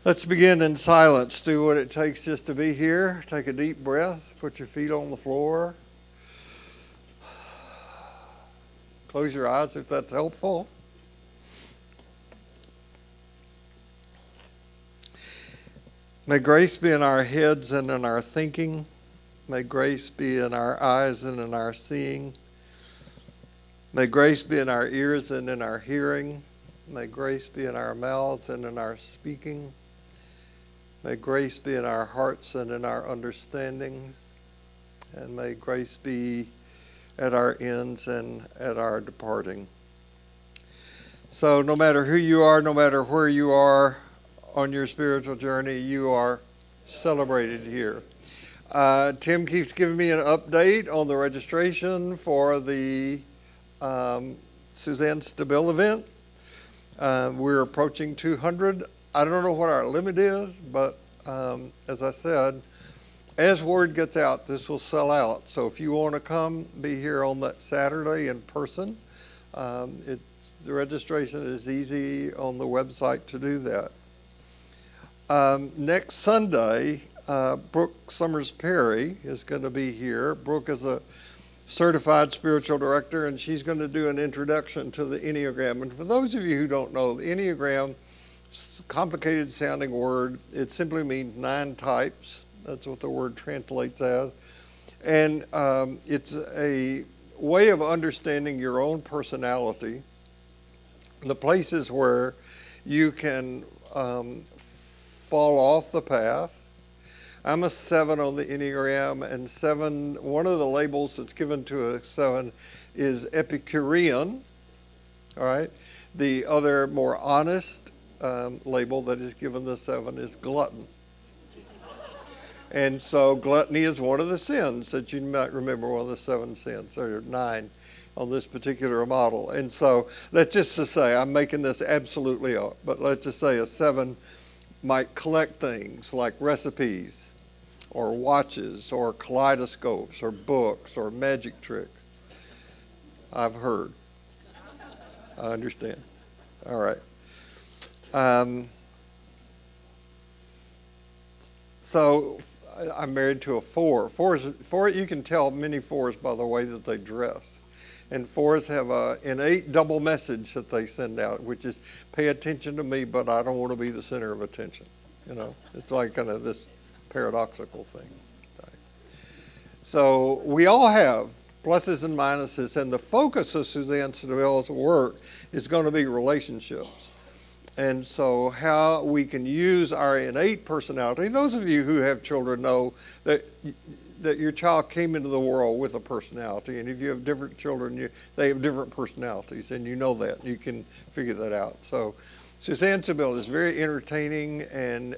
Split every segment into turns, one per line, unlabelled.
Let's begin in silence. Do what it takes just to be here. Take a deep breath. Put your feet on the floor. Close your eyes if that's helpful. May grace be in our heads and in our thinking. May grace be in our eyes and in our seeing. May grace be in our ears and in our hearing. May grace be in our mouths and in our speaking. May grace be in our hearts and in our understandings. And may grace be at our ends and at our departing. So no matter who you are, no matter where you are on your spiritual journey, you are celebrated here. Tim keeps giving me an update on the registration for the Suzanne Stabile event. We're approaching 200. I don't know what our limit is, but as I said, as word gets out, this will sell out. So if you want to come, be here on that Saturday in person. The registration is easy on the website to do that. Next Sunday, Brooke Summers Perry is going to be here. Brooke is a certified spiritual director, and she's going to do an introduction to the Enneagram. And for those of you who don't know, the Enneagram, complicated sounding word, it simply means 9 types. That's what the word translates as. And it's a way of understanding your own personality, the places where you can fall off the path. I'm a 7 on the Enneagram, and 7, one of the labels that's given to a 7 is Epicurean, all right? The other more honest label that is given the 7 is glutton. And so gluttony is one of the sins that you might remember, one of the 7 sins, or 9 on this particular model. And so let's just to say, I'm making this absolutely up, but let's just say a 7 might collect things like recipes or watches or kaleidoscopes or books or magic tricks. I've heard. I understand. All right. So I'm married to a 4. 4, you can tell many 4s by the way that they dress. And 4s have an innate double message that they send out, which is pay attention to me, but I don't want to be the center of attention. You know, it's like kind of this paradoxical thing. So we all have pluses and minuses, and the focus of Suzanne Stabile's work is going to be relationships. And so how we can use our innate personality. Those of you who have children know that your child came into the world with a personality, and if you have different children, they have different personalities, and you know that. You can figure that out. So Suzanne Stabile is very entertaining, and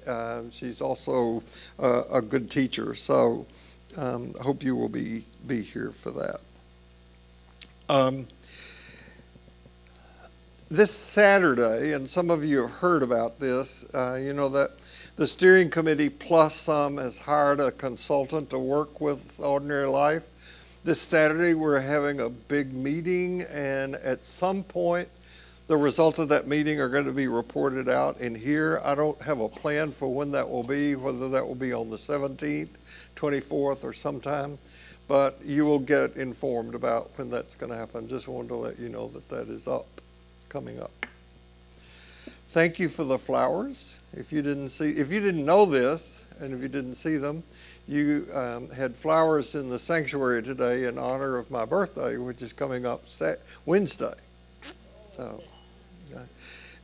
she's also a good teacher. So I hope you will be here for that. This Saturday, and some of you have heard about this, you know that the steering committee plus some has hired a consultant to work with Ordinary Life. This Saturday we're having a big meeting, and at some point the results of that meeting are going to be reported out in here. I don't have a plan for when that will be, whether that will be on the 17th, 24th, or sometime, but you will get informed about when that's going to happen. Just wanted to let you know that that is coming up. Thank you for the flowers. If you didn't know this, and if you didn't see them, you had flowers in the sanctuary today in honor of my birthday, which is coming up Wednesday. So,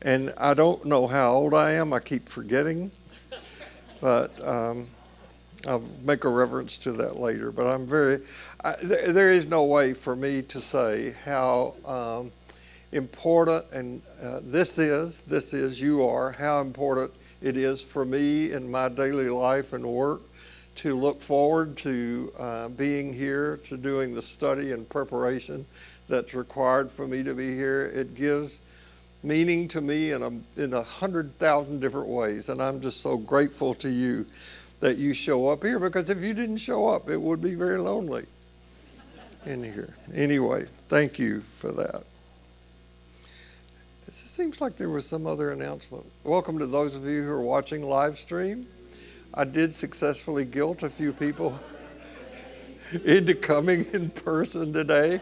and I don't know how old I am. I keep forgetting, but I'll make a reference to that later. But there is no way for me to say how important, and how important it is for me in my daily life and work to look forward to being here, to doing the study and preparation that's required for me to be here. It gives meaning to me in 100,000 different ways, and I'm just so grateful to you that you show up here, because if you didn't show up, it would be very lonely in here. Anyway, thank you for that. Is this seems like there was some other announcement. Welcome to those of you who are watching live stream. I did successfully guilt a few people into coming in person today.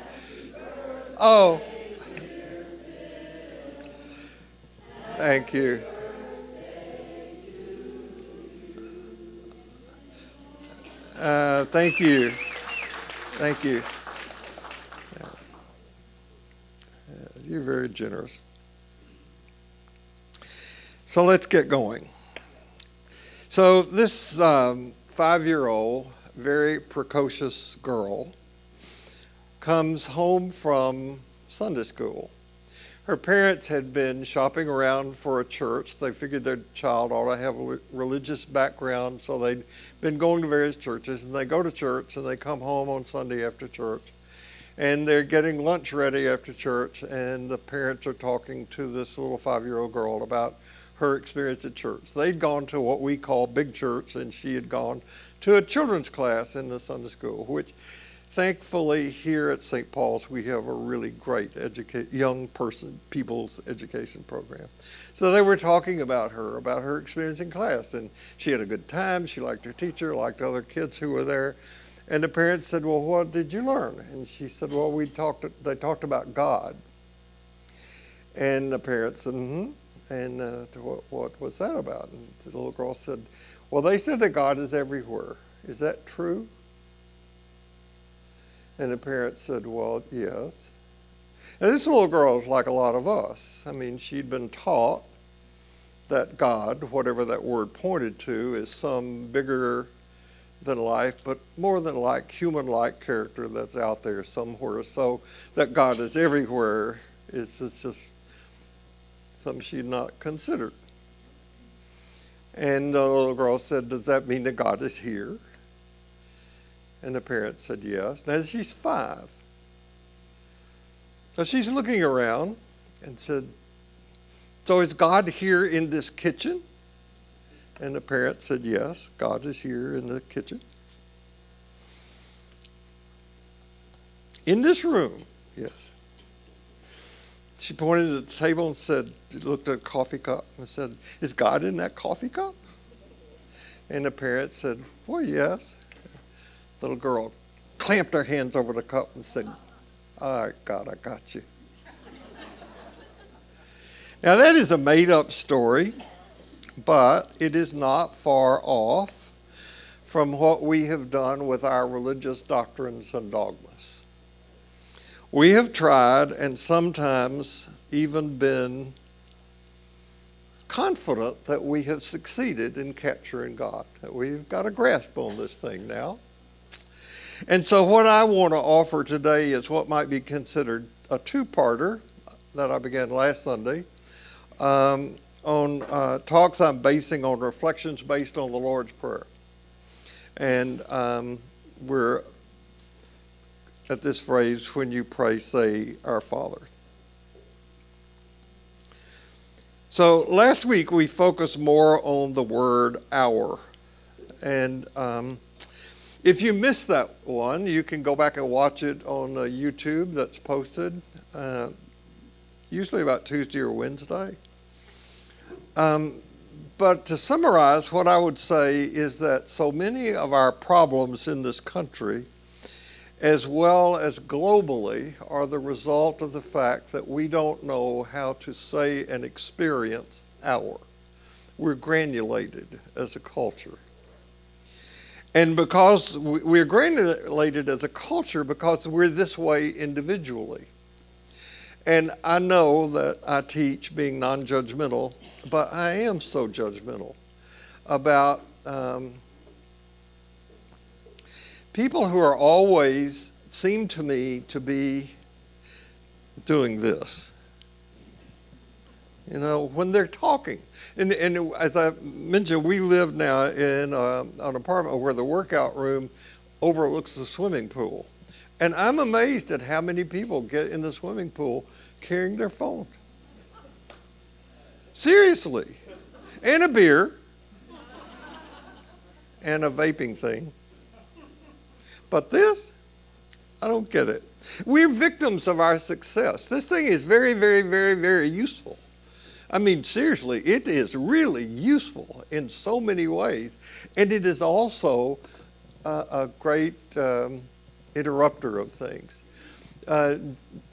Oh, thank you. Thank you. Thank you. You're very generous. So let's get going. So this 5-year-old, very precocious girl comes home from Sunday school. Her parents had been shopping around for a church. They figured their child ought to have a religious background, so they'd been going to various churches, and they go to church, and they come home on Sunday after church. And they're getting lunch ready after church, and the parents are talking to this little 5-year-old girl about her experience at church. They'd gone to what we call big church, and she had gone to a children's class in the Sunday school, which thankfully here at St. Paul's we have a really great people's education program. So they were talking about her experience in class, and she had a good time. She liked her teacher, liked other kids who were there. And the parents said, well, what did you learn? And she said, well, they talked about God. And the parents said, mm-hmm. And what was that about? And the little girl said, well, they said that God is everywhere. Is that true? And the parents said, well, yes. And this little girl is like a lot of us. I mean, she'd been taught that God, whatever that word pointed to, is some bigger than life, but more than like human-like character that's out there somewhere. So that God is everywhere is just something she'd not considered. And the little girl said, does that mean that God is here? And the parents said yes. Now she's 5. So she's looking around and said, so is God here in this kitchen? And the parents said, yes, God is here in the kitchen. In this room, yes. She pointed at the table and said, looked at a coffee cup and said, is God in that coffee cup? And the parents said, well, yes. The little girl clamped her hands over the cup and said, all right, God, I got you. Now that is a made-up story, but it is not far off from what we have done with our religious doctrines and dogmas. We have tried and sometimes even been confident that we have succeeded in capturing God, that we've got a grasp on this thing now. And so what I want to offer today is what might be considered a two-parter that I began last Sunday on talks I'm basing on reflections based on the Lord's Prayer. And we're at this phrase, when you pray, say, Our Father. So last week we focused more on the word our. And if you missed that one, you can go back and watch it on YouTube that's posted, usually about Tuesday or Wednesday. But to summarize, what I would say is that so many of our problems in this country, as well as globally, are the result of the fact that we don't know how to say and experience our. We're granulated as a culture. And because we're granulated as a culture because we're this way individually. And I know that I teach being non-judgmental, but I am so judgmental about people who are always, seem to me to be doing this. You know, when they're talking. And as I mentioned, we live now in an apartment where the workout room overlooks the swimming pool. And I'm amazed at how many people get in the swimming pool carrying their phone. Seriously. And a beer. And a vaping thing. But this, I don't get it. We're victims of our success. This thing is very, very, very, very useful. I mean, seriously, it is really useful in so many ways. And it is also a great interrupter of things.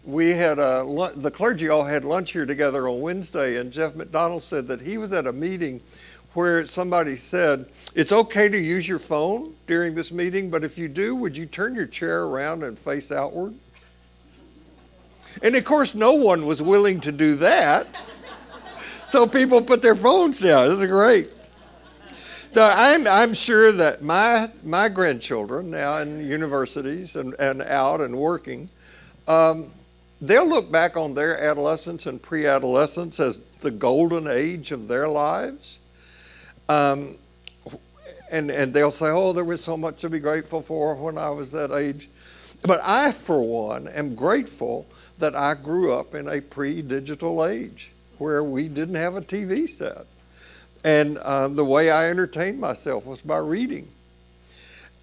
We had the clergy all had lunch here together on Wednesday, and Jeff McDonald said that he was at a meeting where somebody said, it's okay to use your phone during this meeting, but if you do, would you turn your chair around and face outward? And of course, no one was willing to do that. So people put their phones down. This is great. So I'm sure that my grandchildren now in universities and out and working, they'll look back on their adolescence and pre-adolescence as the golden age of their lives. And they'll say, oh, there was so much to be grateful for when I was that age. But I, for one, am grateful that I grew up in a pre-digital age where we didn't have a TV set. And the way I entertained myself was by reading.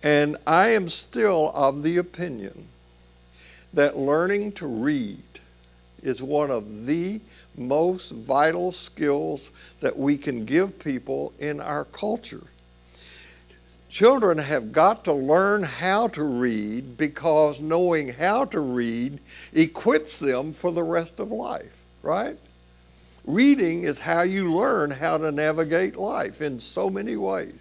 And I am still of the opinion that learning to read is one of the most vital skills that we can give people in our culture. Children have got to learn how to read because knowing how to read equips them for the rest of life, right? Reading is how you learn how to navigate life in so many ways.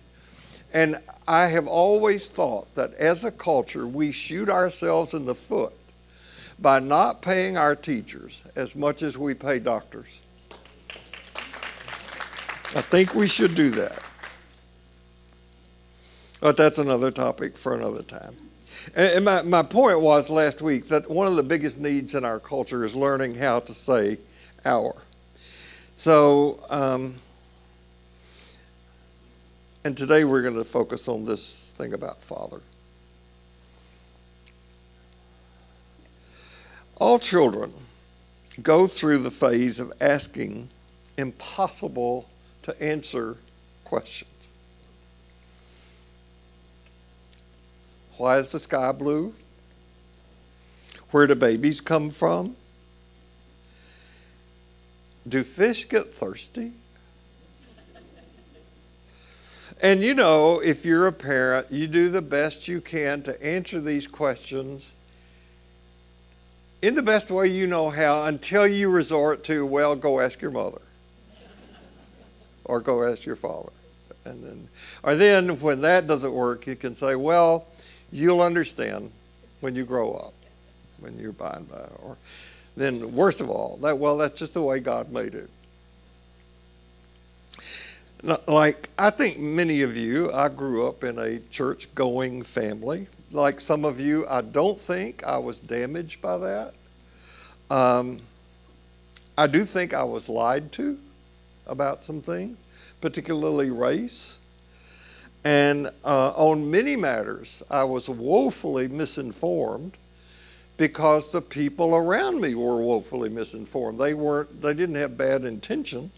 And I have always thought that as a culture, we shoot ourselves in the foot by not paying our teachers as much as we pay doctors. I think we should do that. But that's another topic for another time. And my point was last week that one of the biggest needs in our culture is learning how to say our. So, and today we're going to focus on this thing about Father. All children go through the phase of asking impossible to answer questions. Why is the sky blue? Where do babies come from? Do fish get thirsty? And you know, if you're a parent, you do the best you can to answer these questions in the best way you know how until you resort to, well, go ask your mother. Or go ask your father. Or then when that doesn't work, you can say, well, you'll understand when you grow up, when you're by and by. Or then, worst of all, that's just the way God made it. Like, I think many of you, I grew up in a church-going family. Like some of you, I don't think I was damaged by that. I do think I was lied to about some things, particularly race. And on many matters, I was woefully misinformed because the people around me were woefully misinformed. They didn't have bad intention.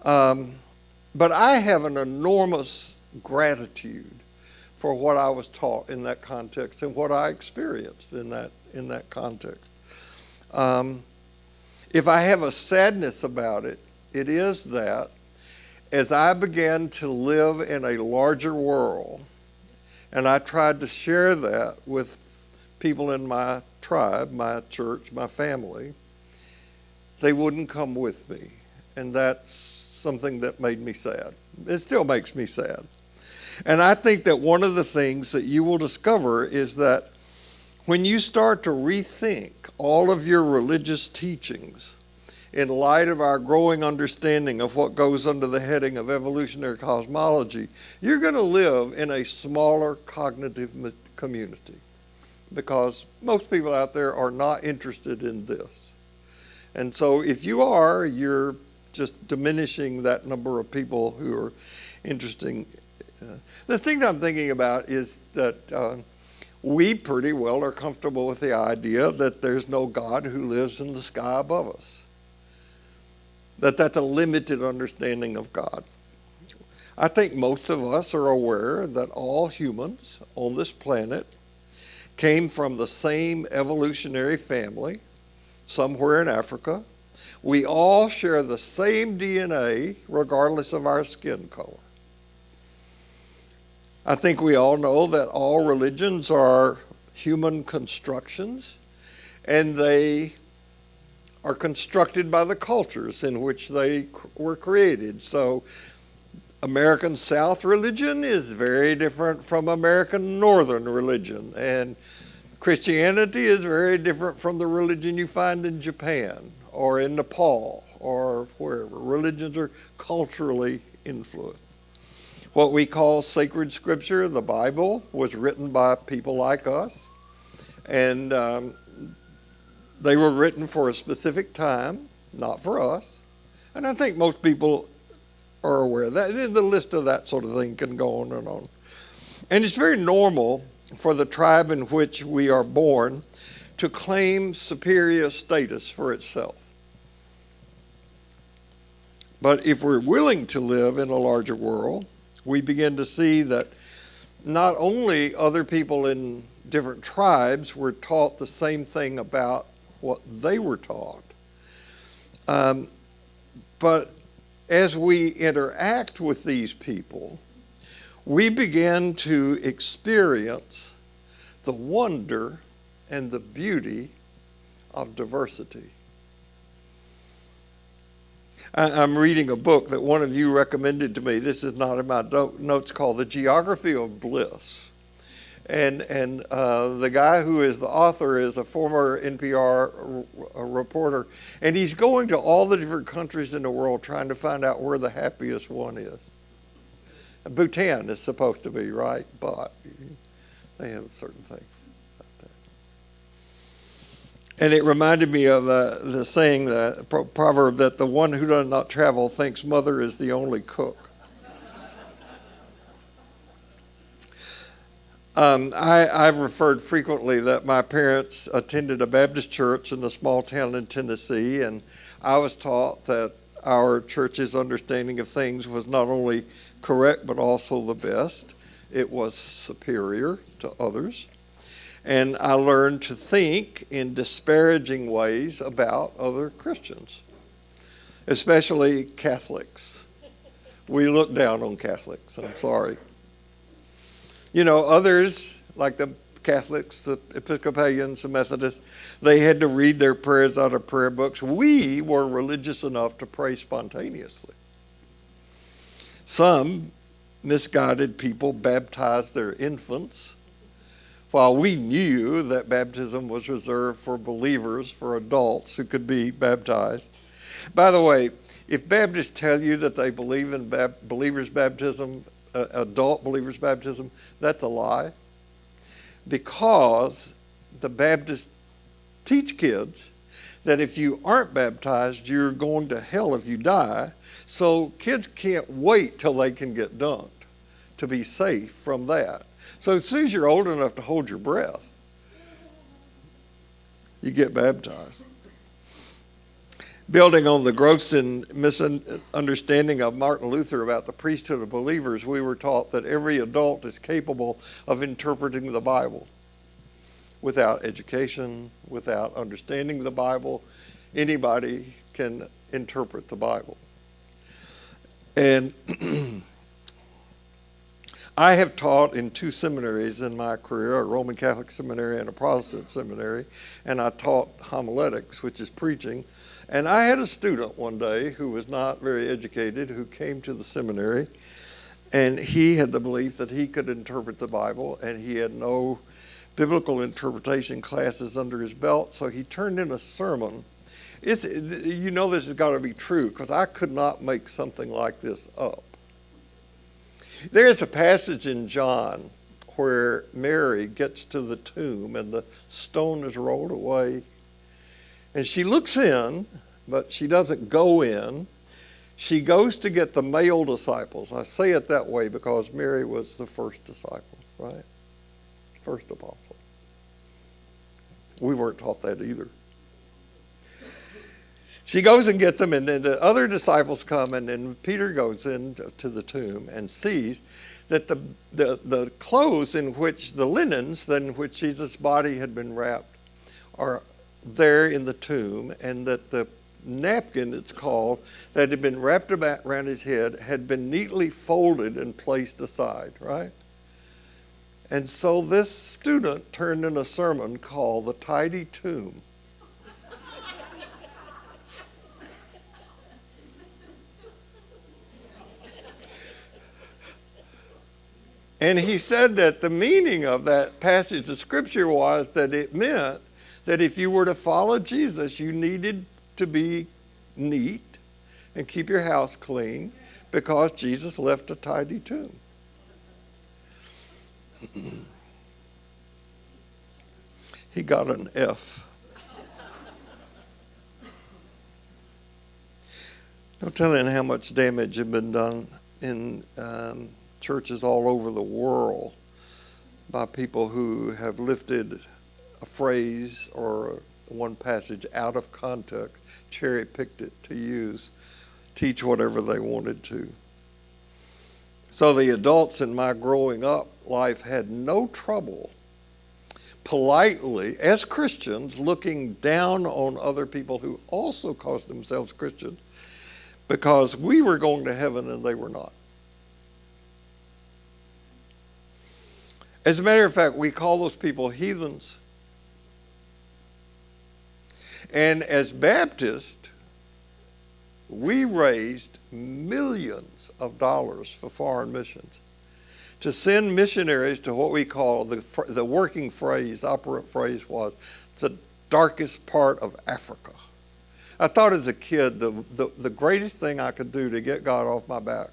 But I have an enormous gratitude for what I was taught in that context and what I experienced in that context. If I have a sadness about it, it is that as I began to live in a larger world, and I tried to share that with people in my tribe, my church, my family, they wouldn't come with me. And that's something that made me sad. It still makes me sad. And I think that one of the things that you will discover is that when you start to rethink all of your religious teachings in light of our growing understanding of what goes under the heading of evolutionary cosmology, you're going to live in a smaller cognitive community because most people out there are not interested in this. And so if you are, you're just diminishing that number of people who are interesting. The thing that I'm thinking about is that we pretty well are comfortable with the idea that there's no God who lives in the sky above us. That's a limited understanding of God. I think most of us are aware that all humans on this planet came from the same evolutionary family somewhere in Africa. We all share the same DNA regardless of our skin color. I think we all know that all religions are human constructions, and they are constructed by the cultures in which they were created. So American South religion is very different from American Northern religion, and Christianity is very different from the religion you find in Japan or in Nepal or wherever. Religions are culturally influenced. What we call sacred scripture, the Bible, was written by people like us, and they were written for a specific time, not for us. And I think most people are aware of that. The list of that sort of thing can go on and on. And it's very normal for the tribe in which we are born to claim superior status for itself. But if we're willing to live in a larger world, we begin to see that not only other people in different tribes were taught the same thing about what they were taught, but as we interact with these people, we begin to experience the wonder and the beauty of diversity. I'm reading a book that one of you recommended to me. This is not in my notes, called The Geography of Bliss. And the guy who is the author is a former NPR reporter, and he's going to all the different countries in the world trying to find out where the happiest one is. Bhutan is supposed to be, right? But they have certain things like that. And it reminded me of the saying, the proverb, that the one who does not travel thinks mother is the only cook. I've referred frequently that my parents attended a Baptist church in a small town in Tennessee, and I was taught that our church's understanding of things was not only correct but also the best. It was superior to others. And I learned to think in disparaging ways about other Christians, especially Catholics. We look down on Catholics, I'm sorry. You know, others, like the Catholics, the Episcopalians, the Methodists, they had to read their prayers out of prayer books. We were religious enough to pray spontaneously. Some misguided people baptized their infants, while we knew that baptism was reserved for believers, for adults who could be baptized. By the way, if Baptists tell you that they believe in believers' baptism, adult believers' baptism, that's a lie. Because the Baptists teach kids that if you aren't baptized, you're going to hell if you die. So kids can't wait till they can get dunked to be safe from that. So as soon as you're old enough to hold your breath, you get baptized. Building on the gross misunderstanding of Martin Luther about the priesthood of believers, we were taught that every adult is capable of interpreting the Bible. Without education, without understanding the Bible, anybody can interpret the Bible. And I have taught in two seminaries in my career, a Roman Catholic seminary and a Protestant seminary, and I taught homiletics, which is preaching. And I had a student one day who was not very educated who came to the seminary, and he had the belief that he could interpret the Bible, and he had no biblical interpretation classes under his belt, so he turned in a sermon. You know this has got to be true, because I could not make something like this up. There's a passage in John where Mary gets to the tomb and the stone is rolled away. And she looks in, but she doesn't go in. She goes to get the male disciples. I say it that way because Mary was the first disciple, right? First apostle. We weren't taught that either. She goes and gets them, and then the other disciples come, and then Peter goes into the tomb and sees that the clothes in which, the linens in which Jesus' body had been wrapped are there in the tomb, and that the napkin, it's called, that had been wrapped around his head, had been neatly folded and placed aside, right? And so this student turned in a sermon called The Tidy Tomb. And he said that the meaning of that passage of Scripture was that it meant that if you were to follow Jesus, you needed to be neat and keep your house clean because Jesus left a tidy tomb. He got an F. No telling how much damage had been done in churches all over the world by people who have lifted a phrase or one passage out of context, cherry-picked it to teach whatever they wanted to. So the adults in my growing up life had no trouble politely, as Christians, looking down on other people who also called themselves Christians because we were going to heaven and they were not. As a matter of fact, we call those people heathens. And as Baptists, we raised millions of dollars for foreign missions to send missionaries to what we call the working phrase, operant phrase was, the darkest part of Africa. I thought as a kid the greatest thing I could do to get God off my back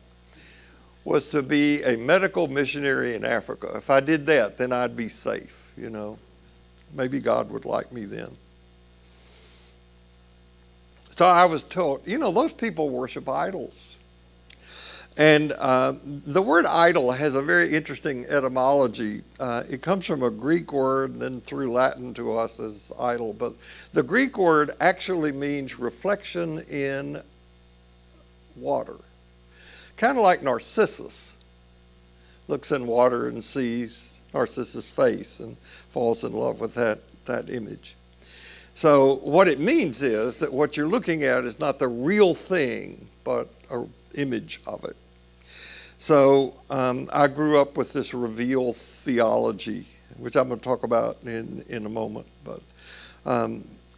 was to be a medical missionary in Africa. If I did that, then I'd be safe, you know. Maybe God would like me then. So I was told, you know, those people worship idols. And the word idol has a very interesting etymology. It comes from a Greek word, then through Latin to us as idol. But the Greek word actually means reflection in water. Kind of like Narcissus looks in water and sees Narcissus' face and falls in love with that image. So what it means is that what you're looking at is not the real thing, but an image of it. So I grew up with this reveal theology, which I'm going to talk about in a moment. But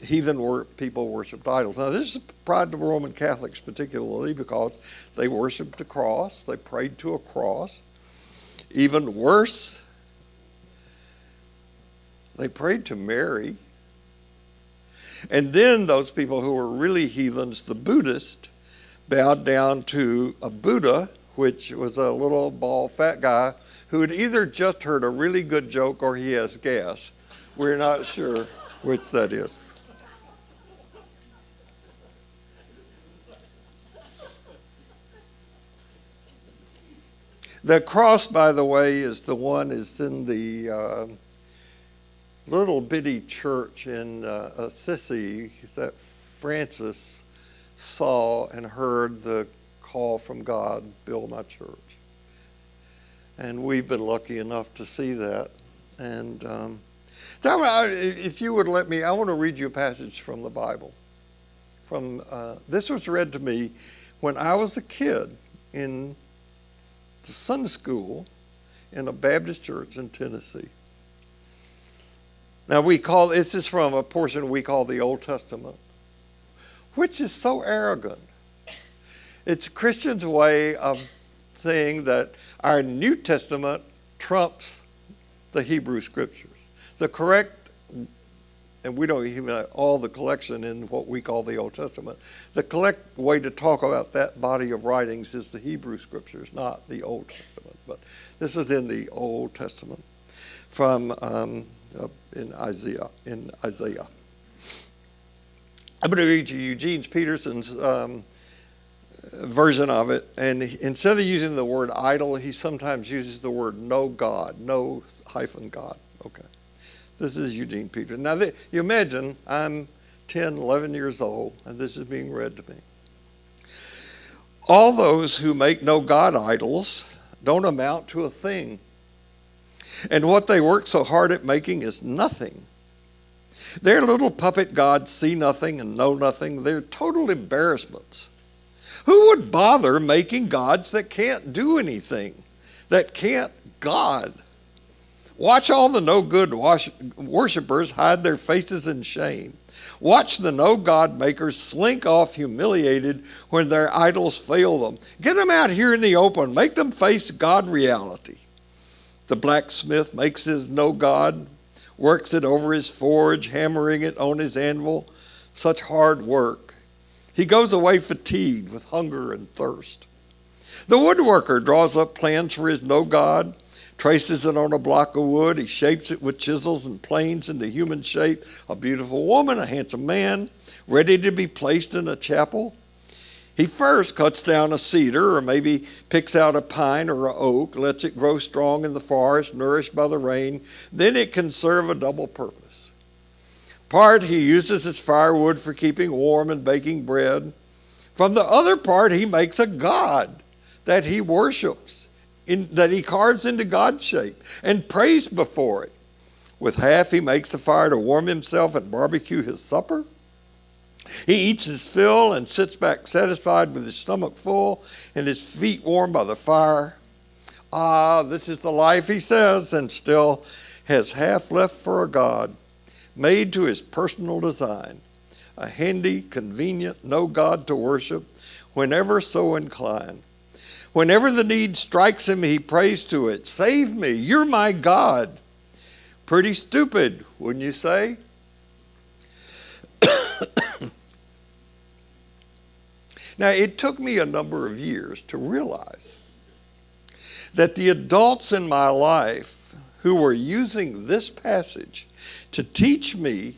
heathen people worshipped idols. Now this is pride to Roman Catholics particularly because they worshipped a cross. They prayed to a cross. Even worse, they prayed to Mary. And then those people who were really heathens, the Buddhists, bowed down to a Buddha, which was a little bald fat guy who had either just heard a really good joke or he has gas. We're not sure which that is. The cross, by the way, is in the little bitty church in Assisi that Francis saw and heard the call from God, build my church. And we've been lucky enough to see that. And if you would let me, I want to read you a passage from the Bible. This was read to me when I was a kid in the Sunday school in a Baptist church in Tennessee. Now this is from a portion we call the Old Testament, which is so arrogant. It's Christians' way of saying that our New Testament trumps the Hebrew Scriptures. The correct, and we don't even have all the collection in what we call the Old Testament, the correct way to talk about that body of writings is the Hebrew Scriptures, not the Old Testament. But this is in the Old Testament from in Isaiah. I'm going to read you Eugene Peterson's version of it, and instead of using the word idol, he sometimes uses the word no God, no-God. Okay. This is Eugene Peterson. Now, you imagine I'm 10, 11 years old, and this is being read to me. All those who make no God idols don't amount to a thing. And what they work so hard at making is nothing. Their little puppet gods see nothing and know nothing. They're total embarrassments. Who would bother making gods that can't do anything, that can't God? Watch all the no-good worshipers hide their faces in shame. Watch the no-God makers slink off humiliated when their idols fail them. Get them out here in the open. Make them face God reality. The blacksmith makes his no-God, works it over his forge, hammering it on his anvil. Such hard work. He goes away fatigued with hunger and thirst. The woodworker draws up plans for his no-God, traces it on a block of wood. He shapes it with chisels and planes into human shape. A beautiful woman, a handsome man, ready to be placed in a chapel. He first cuts down a cedar, or maybe picks out a pine or an oak, lets it grow strong in the forest, nourished by the rain. Then it can serve a double purpose. Part he uses as firewood for keeping warm and baking bread. From the other part he makes a god that he worships, that he carves into God's shape and prays before it. With half he makes a fire to warm himself and barbecue his supper. He eats his fill and sits back satisfied with his stomach full and his feet warmed by the fire. Ah, this is the life, he says, and still has half left for a God, made to his personal design, a handy, convenient, no God to worship whenever so inclined. Whenever the need strikes him, he prays to it. Save me, you're my God. Pretty stupid, wouldn't you say? Now, it took me a number of years to realize that the adults in my life who were using this passage to teach me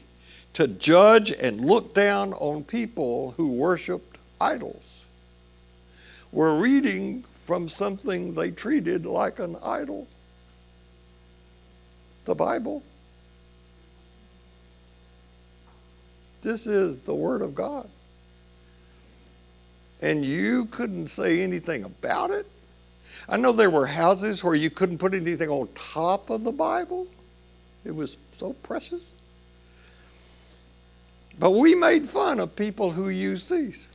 to judge and look down on people who worshiped idols were reading from something they treated like an idol, the Bible. This is the Word of God. And you couldn't say anything about it. I know there were houses where you couldn't put anything on top of the Bible. It was so precious. But we made fun of people who used these.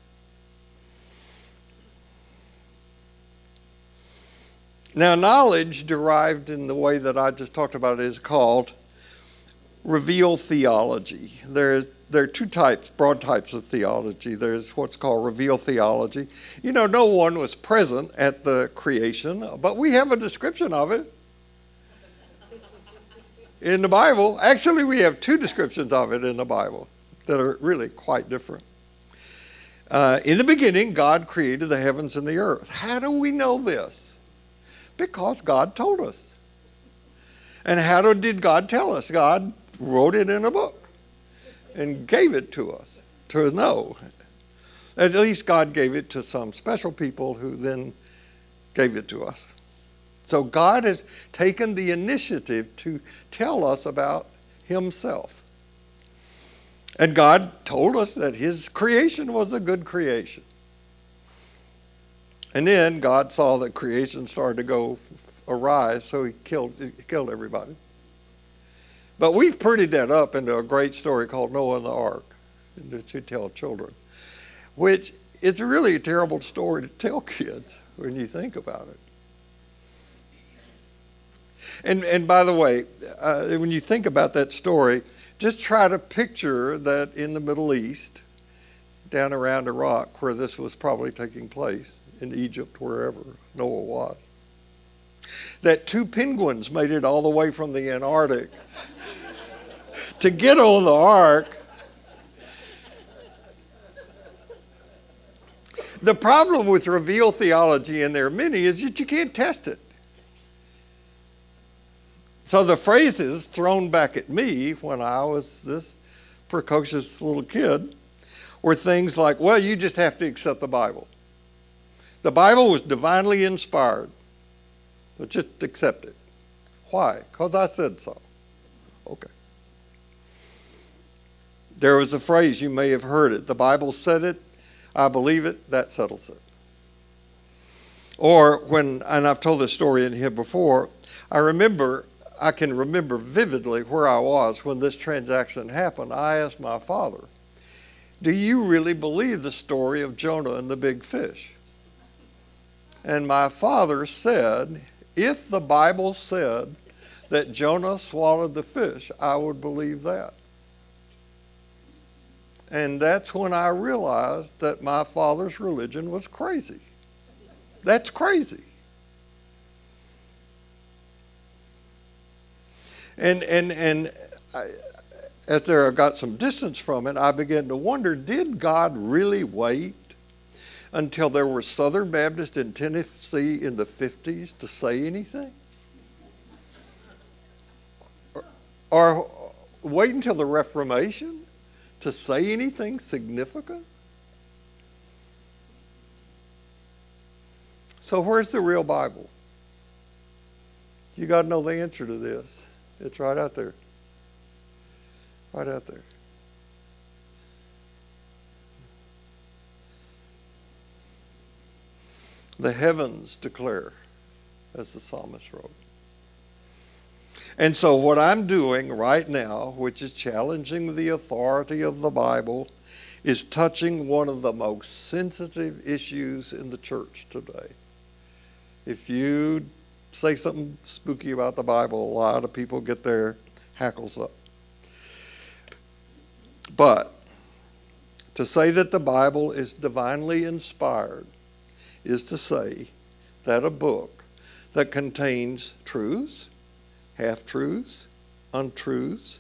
Now, knowledge derived in the way that I just talked about is called revealed theology. There are two types, broad types of theology. There's what's called revealed theology. You know, no one was present at the creation, but we have a description of it in the Bible. Actually, we have two descriptions of it in the Bible that are really quite different. In the beginning, God created the heavens and the earth. How do we know this? Because God told us. And how did God tell us? God wrote it in a book and gave it to us to know. At least God gave it to some special people who then gave it to us. So God has taken the initiative to tell us about himself. And God told us that his creation was a good creation. And then God saw that creation started to go awry, so he killed everybody. But we've prettied that up into a great story called Noah and the Ark, to tell children, which is really a terrible story to tell kids when you think about it. And by the way, when you think about that story, just try to picture that in the Middle East, down around Iraq, where this was probably taking place, in Egypt, wherever Noah was, that two penguins made it all the way from the Antarctic to get on the ark. The problem with revealed theology, and there are many, is that you can't test it. So the phrases thrown back at me when I was this precocious little kid were things like, well, you just have to accept the Bible. The Bible was divinely inspired, so just accept it. Why? Because I said so. Okay. There was a phrase, you may have heard it, the Bible said it, I believe it, that settles it. Or when, and I've told this story in here before, I remember I can remember vividly where I was when this transaction happened. I asked my father, do you really believe the story of Jonah and the big fish? And my father said, if the Bible said that Jonah swallowed the fish, I would believe that. And that's when I realized that my father's religion was crazy. That's crazy. And after I got some distance from it, I began to wonder, did God really wait until there were Southern Baptists in Tennessee in the 50s to say anything? Or wait until the Reformation to say anything significant? So where's the real Bible? You got to know the answer to this. It's right out there. Right out there. The heavens declare, as the psalmist wrote. And so what I'm doing right now, which is challenging the authority of the Bible, is touching one of the most sensitive issues in the church today. If you say something spooky about the Bible, a lot of people get their hackles up. But to say that the Bible is divinely inspired is to say that a book that contains truths, half-truths, untruths,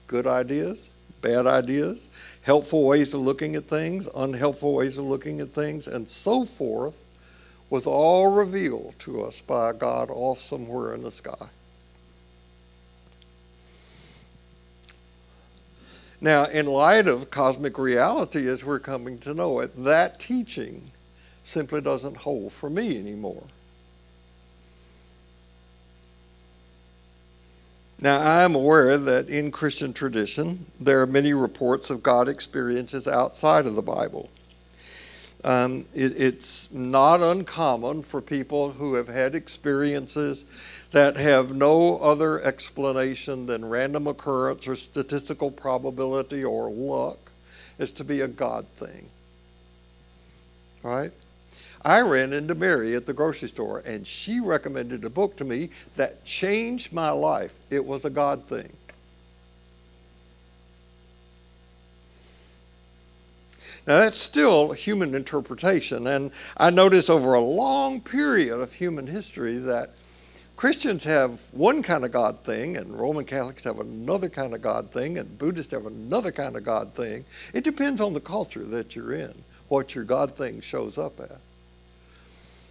good ideas, bad ideas, helpful ways of looking at things, unhelpful ways of looking at things, and so forth, was all revealed to us by God off somewhere in the sky. Now, in light of cosmic reality as we're coming to know it, that teaching simply doesn't hold for me anymore. Now, I am aware that in Christian tradition, there are many reports of God experiences outside of the Bible. It's not uncommon for people who have had experiences that have no other explanation than random occurrence or statistical probability or luck as to be a God thing. Right? I ran into Mary at the grocery store, and she recommended a book to me that changed my life. It was a God thing. Now, that's still human interpretation, and I notice over a long period of human history that Christians have one kind of God thing, and Roman Catholics have another kind of God thing, and Buddhists have another kind of God thing. It depends on the culture that you're in, what your God thing shows up at.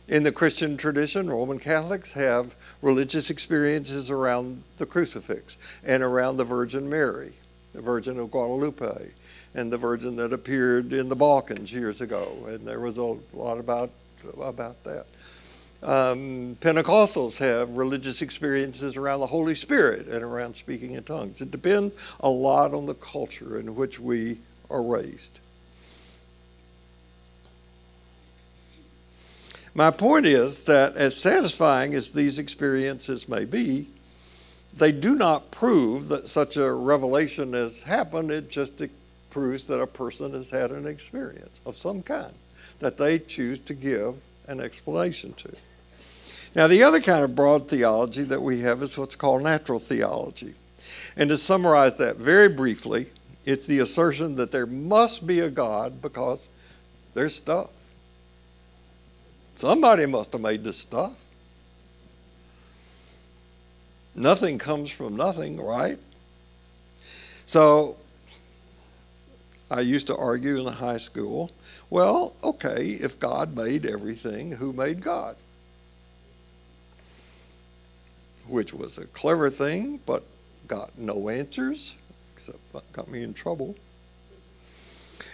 In the Christian tradition, Roman Catholics have religious experiences around the crucifix and around the Virgin Mary, the Virgin of Guadalupe, and the Virgin that appeared in the Balkans years ago, and there was a lot about that. Pentecostals have religious experiences around the Holy Spirit and around speaking in tongues. It depends a lot on the culture in which we are raised. My point is that as satisfying as these experiences may be, they do not prove that such a revelation has happened. It just proves that a person has had an experience of some kind that they choose to give an explanation to. Now, the other kind of broad theology that we have is what's called natural theology. And to summarize that very briefly, it's the assertion that there must be a God because there's stuff. Somebody must have made this stuff. Nothing comes from nothing, right? So I used to argue in the high school, well, okay, if God made everything, who made God? Which was a clever thing, but got no answers, except that got me in trouble.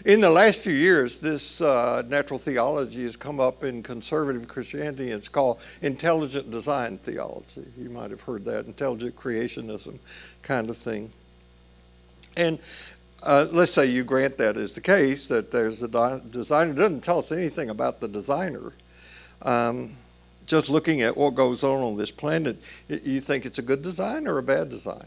In the last few years, this natural theology has come up in conservative Christianity. It's called intelligent design theology. You might have heard that, intelligent creationism kind of thing. And let's say you grant that is the case, that there's a designer. It doesn't tell us anything about the designer. just looking at what goes on this planet, you think it's a good design or a bad design?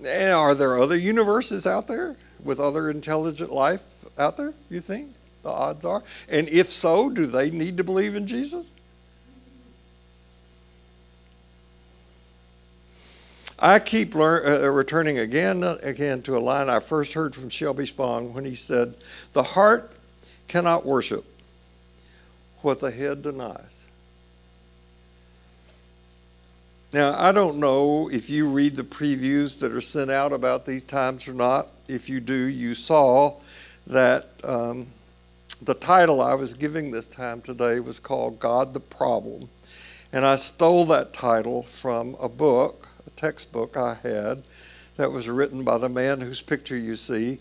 And are there other universes out there with other intelligent life out there, you think? The odds are. And if so, do they need to believe in Jesus? I keep returning again to a line I first heard from Shelby Spong when he said, "The heart cannot worship what the head denies." Now, I don't know if you read the previews that are sent out about these times or not. If you do, you saw that the title I was giving this time today was called God the Problem. And I stole that title from a book, a textbook I had that was written by the man whose picture you see,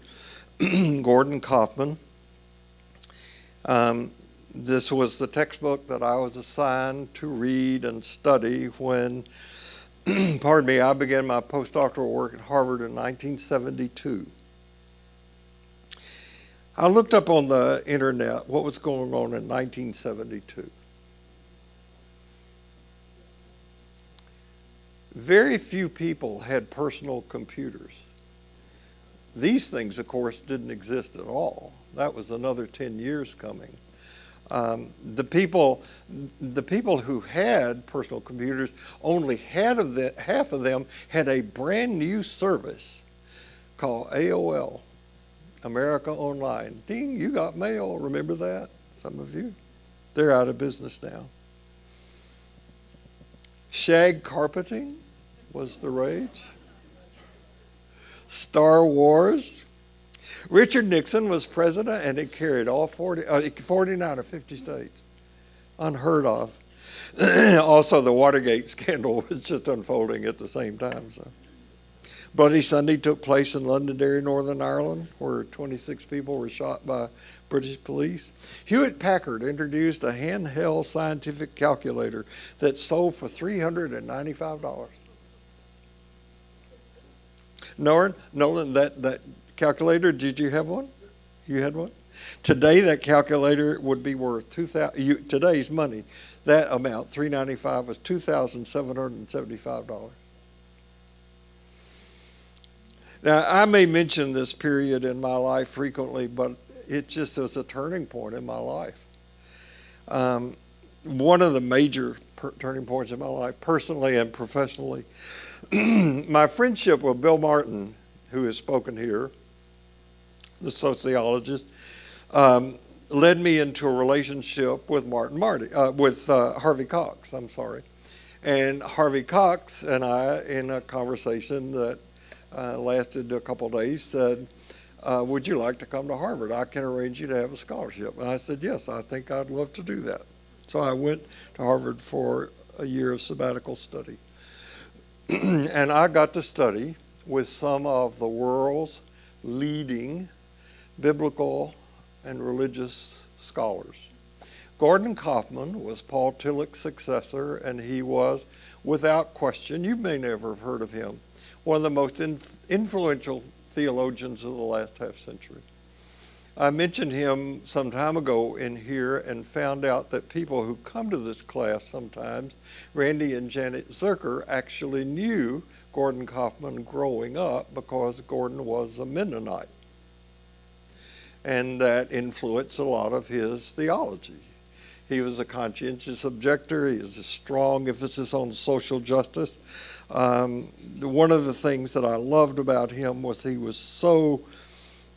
Gordon Kaufman. This was the textbook that I was assigned to read and study when, pardon me, I began my postdoctoral work at Harvard in 1972. I looked up on the internet what was going on in 1972. Very few people had personal computers. These things, of course, didn't exist at all. That was another 10 years coming. The people who had personal computers, only half of them had a brand new service called AOL, America Online. Ding, you got mail. Remember that? Some of you. They're out of business now. Shag carpeting was the rage. Star Wars. Richard Nixon was president and it carried all 49 or 50 states. Unheard of. Also, the Watergate scandal was just unfolding at the same time. So. Bloody Sunday took place in Londonderry, Northern Ireland, where 26 people were shot by British police. Hewlett Packard introduced a handheld scientific calculator that sold for $395. Nolan, that calculator, did you have one? You had one? Today, that calculator would be worth today's money. That amount, $395, was $2,775. Now, I may mention this period in my life frequently, but it just was a turning point in my life. One of the major turning points in my life, personally and professionally, my friendship with Bill Martin, who has spoken here, the sociologist, led me into a relationship with Harvey Cox. And Harvey Cox and I, in a conversation that lasted a couple of days, said, "Would you like to come to Harvard? I can arrange you to have a scholarship." And I said, "Yes, I think I'd love to do that." So I went to Harvard for a year of sabbatical study. And I got to study with some of the world's leading biblical and religious scholars. Gordon Kaufman was Paul Tillich's successor, and he was, without question, you may never have heard of him, one of the most influential theologians of the last half century. I mentioned him some time ago in here and found out that people who come to this class sometimes, Randy and Janet Zucker, actually knew Gordon Kaufman growing up because Gordon was a Mennonite. And that influenced a lot of his theology. He was a conscientious objector. He has a strong emphasis on social justice. One of the things that I loved about him was he was so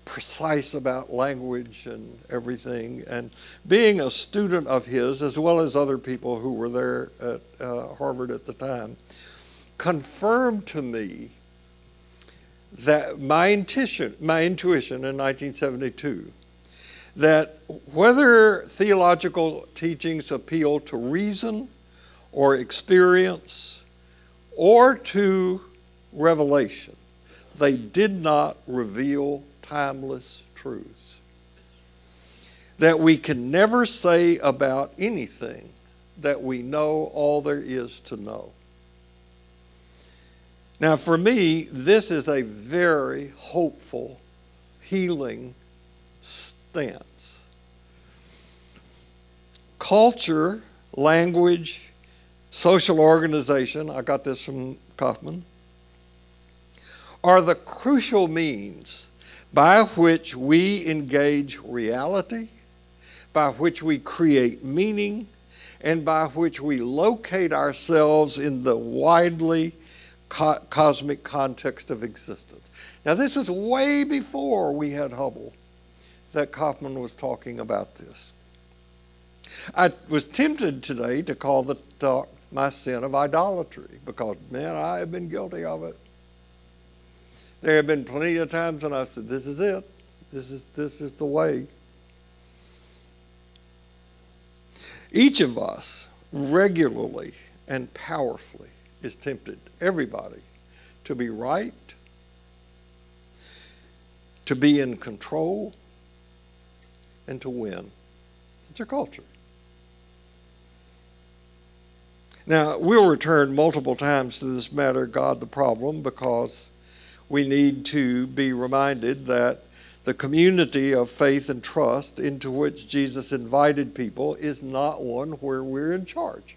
precise about language and everything. And being a student of his, as well as other people who were there at Harvard at the time, confirmed to me that my intuition in 1972, that whether theological teachings appeal to reason or experience or to revelation, they did not reveal timeless truths. That we can never say about anything that we know all there is to know. Now, for me, this is a very hopeful, healing stance. culture, language, social organization, I got this from Kaufman, are the crucial means by which we engage reality, by which we create meaning, and by which we locate ourselves in the widely cosmic context of existence. Now, this was way before we had Hubble that Kaufman was talking about this. I was tempted today to call the talk my sin of idolatry because, man, I have been guilty of it. There have been plenty of times when I said, this is it. This is the way. Each of us regularly and powerfully is tempted, everybody, to be right, to be in control, and to win. It's a culture. Now, we'll return multiple times to this matter, God the problem, because we need to be reminded that the community of faith and trust into which Jesus invited people is not one where we're in charge.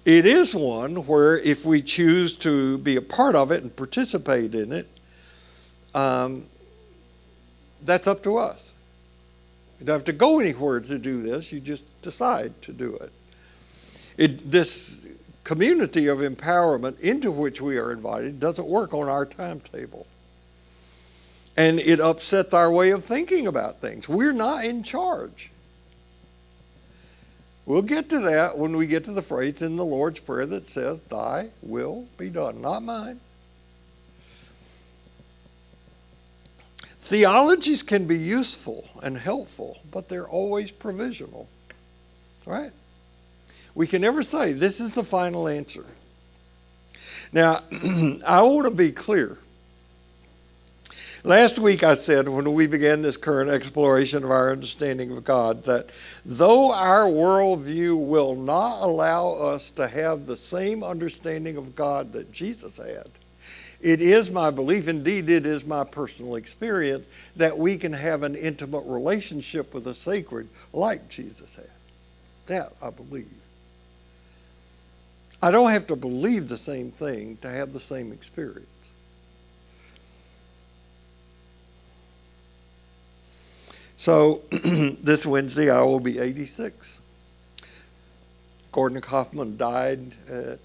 It is one where if we choose to be a part of it and participate in it, that's up to us. You don't have to go anywhere to do this. You just decide to do it. This community of empowerment into which we are invited doesn't work on our timetable. And it upsets our way of thinking about things. We're not in charge. We'll get to that when we get to the phrase in the Lord's Prayer that says, thy will be done, not mine. Theologies can be useful and helpful, but they're always provisional, right? We can never say, this is the final answer. Now, I want to be clear. Last week I said, when we began this current exploration of our understanding of God, that though our worldview will not allow us to have the same understanding of God that Jesus had, it is my belief, indeed it is my personal experience, that we can have an intimate relationship with the sacred like Jesus had. That I believe. I don't have to believe the same thing to have the same experience. So this Wednesday I will be 86. Gordon Kaufman died at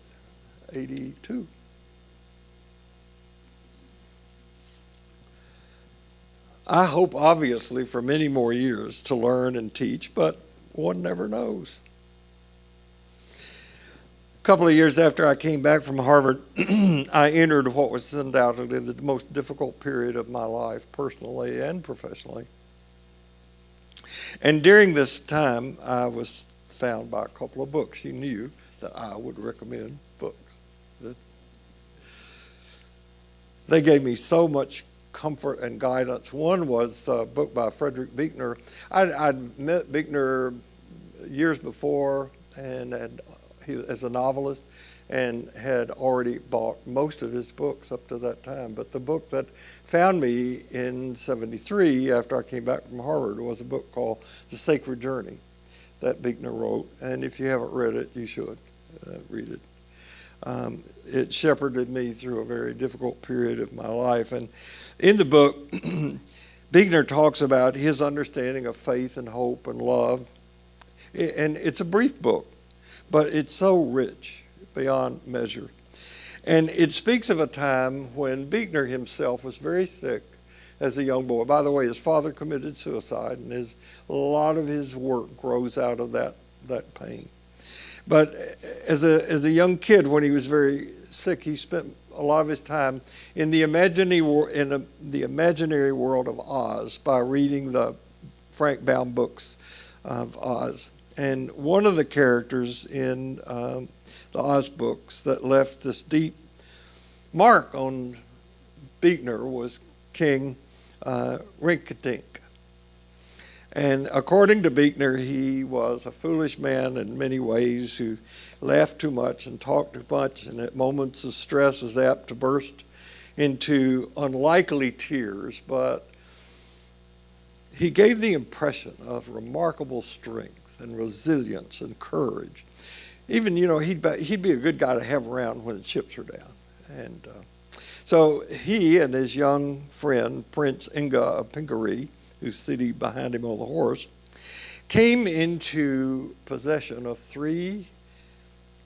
82. I hope, obviously, for many more years to learn and teach, but one never knows. A couple of years after I came back from Harvard, I entered what was undoubtedly the most difficult period of my life, personally and professionally. And during this time, I was found by a couple of books. You knew that I would recommend books. They gave me so much comfort and guidance. One was a book by Frederick Buechner. I'd met Buechner years before and as a novelist, and had already bought most of his books up to that time. But the book that found me in 73 after I came back from Harvard was a book called The Sacred Journey that Buechner wrote. And if you haven't read it, you should read it. It shepherded me through a very difficult period of my life. And in the book, Buechner talks about his understanding of faith and hope and love. And it's a brief book, but it's so rich beyond measure. And it speaks of a time when Buechner himself was very sick as a young boy. By the way, his father committed suicide, and a lot of his work grows out of that pain. But as a young kid, when he was very sick, he spent a lot of his time in the imaginary world of Oz by reading the Frank Baum books of Oz. And one of the characters in the Oz books that left this deep mark on Buechner was King Rincketink. And according to Buechner, he was a foolish man in many ways who laughed too much and talked too much, and at moments of stress was apt to burst into unlikely tears, but he gave the impression of remarkable strength and resilience and courage. Even, he'd be a good guy to have around when the chips are down. And so he and his young friend, Prince Inga of Pingaree, who's sitting behind him on the horse, came into possession of 3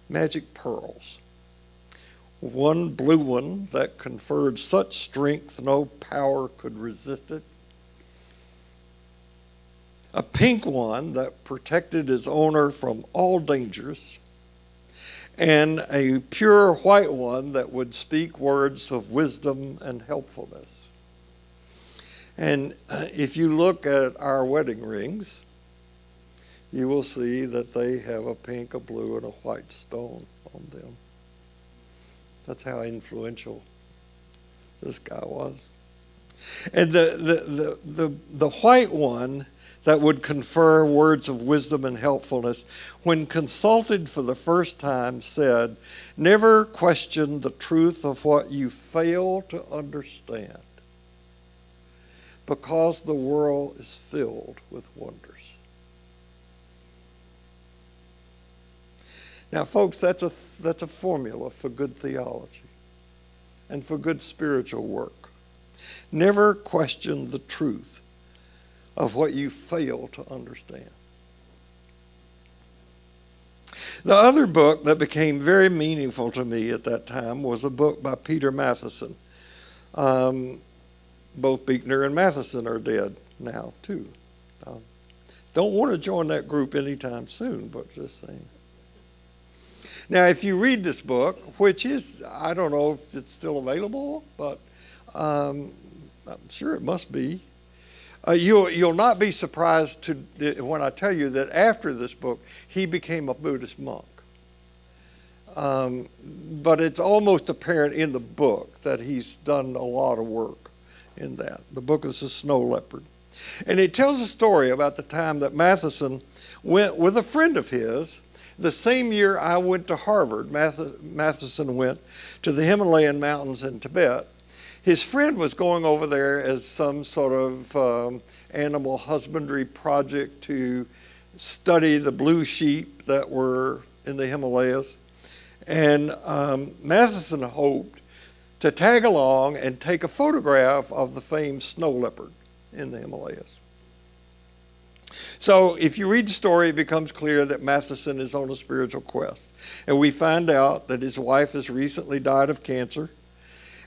magic pearls. One blue one that conferred such strength no power could resist it. A pink one that protected its owner from all dangers. And a pure white one that would speak words of wisdom and helpfulness. And if you look at our wedding rings, you will see that they have a pink, a blue, and a white stone on them. That's how influential this guy was. And the white one that would confer words of wisdom and helpfulness, when consulted for the first time, said, "Never question the truth of what you fail to understand, because the world is filled with wonders." Now, folks, that's a formula for good theology and for good spiritual work. Never question the truth of what you fail to understand. The other book that became very meaningful to me at that time was a book by Peter Matthiessen. Both Buechner and Matthiessen are dead now, too. Don't want to join that group anytime soon, but just saying. Now, if you read this book, which is, I don't know if it's still available, but I'm sure it must be. You'll not be surprised when I tell you that after this book, he became a Buddhist monk. But it's almost apparent in the book that he's done a lot of work in that. The book is The Snow Leopard. And it tells a story about the time that Matthiessen went with a friend of his. The same year I went to Harvard, Matthiessen went to the Himalayan mountains in Tibet. His friend was going over there as some sort of animal husbandry project to study the blue sheep that were in the Himalayas. And Matthiessen hoped to tag along and take a photograph of the famed snow leopard in the Himalayas. So if you read the story, it becomes clear that Matthiessen is on a spiritual quest. And we find out that his wife has recently died of cancer.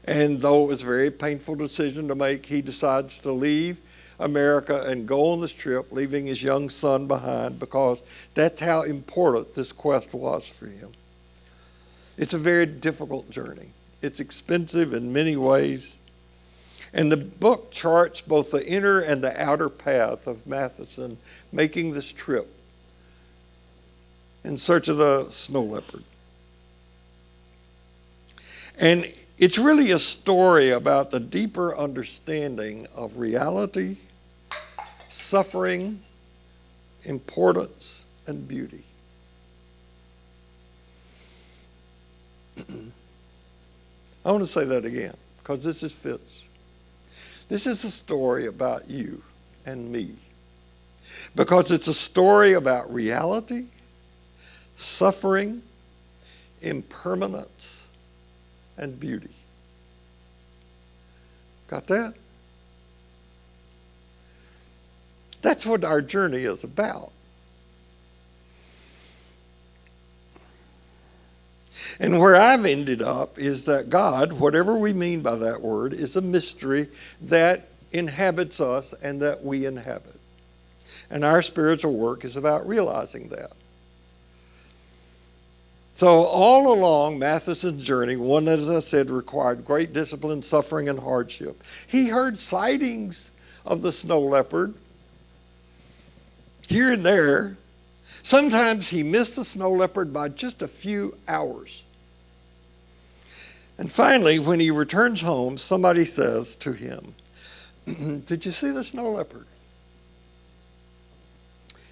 And though it was a very painful decision to make, he decides to leave America and go on this trip, leaving his young son behind, because that's how important this quest was for him. It's a very difficult journey. It's expensive in many ways. And the book charts both the inner and the outer path of Matthiessen making this trip in search of the snow leopard. And it's really a story about the deeper understanding of reality, suffering, importance, and beauty. I want to say that again, because this fits. This is a story about you and me, because it's a story about reality, suffering, impermanence, and beauty. Got that? That's what our journey is about. And where I've ended up is that God, whatever we mean by that word, is a mystery that inhabits us and that we inhabit. And our spiritual work is about realizing that. So all along Mathiessen's journey, one, as I said, required great discipline, suffering, and hardship. He heard sightings of the snow leopard here and there. Sometimes he missed the snow leopard by just a few hours. And finally, when he returns home, somebody says to him, "Did you see the snow leopard?"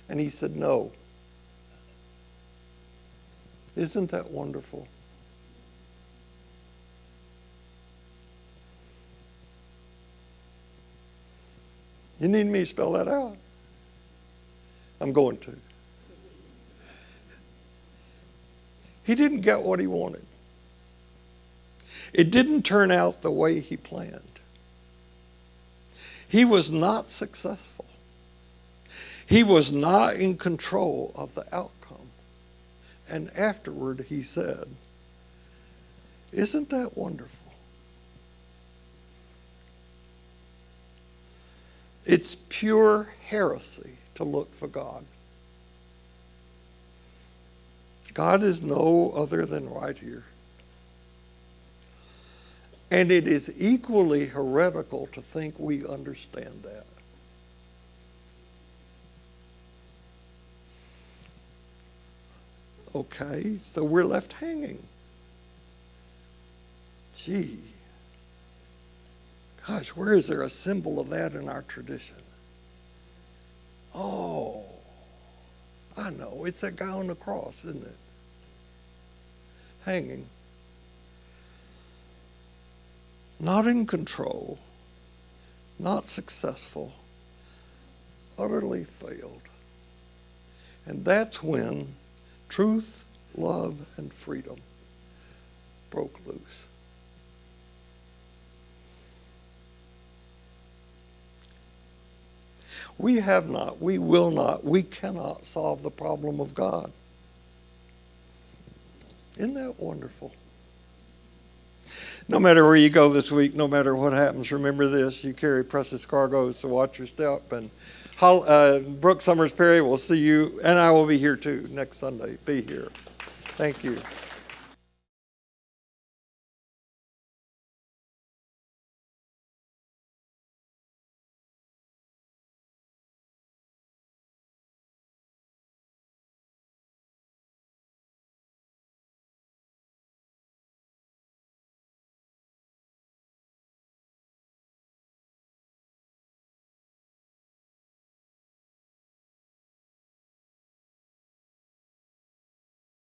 And he said, "No." Isn't that wonderful? You need me to spell that out? I'm going to. He didn't get what he wanted. It didn't turn out the way he planned. He was not successful. He was not in control of the outcome. And afterward he said, "Isn't that wonderful?" It's pure heresy to look for God. God is no other than right here. And it is equally heretical to think we understand that. Okay, so we're left hanging. Gee. Gosh, where is there a symbol of that in our tradition? Oh, I know. It's that guy on the cross, isn't it? Hanging. Not in control, not successful, utterly failed. And that's when truth, love, and freedom broke loose. We have not, we will not, we cannot solve the problem of God. Isn't that wonderful? No matter where you go this week, no matter what happens, remember this: you carry precious cargoes, so watch your step. And Brooke Summers Perry will see you, and I will be here too next Sunday. Be here. Thank you.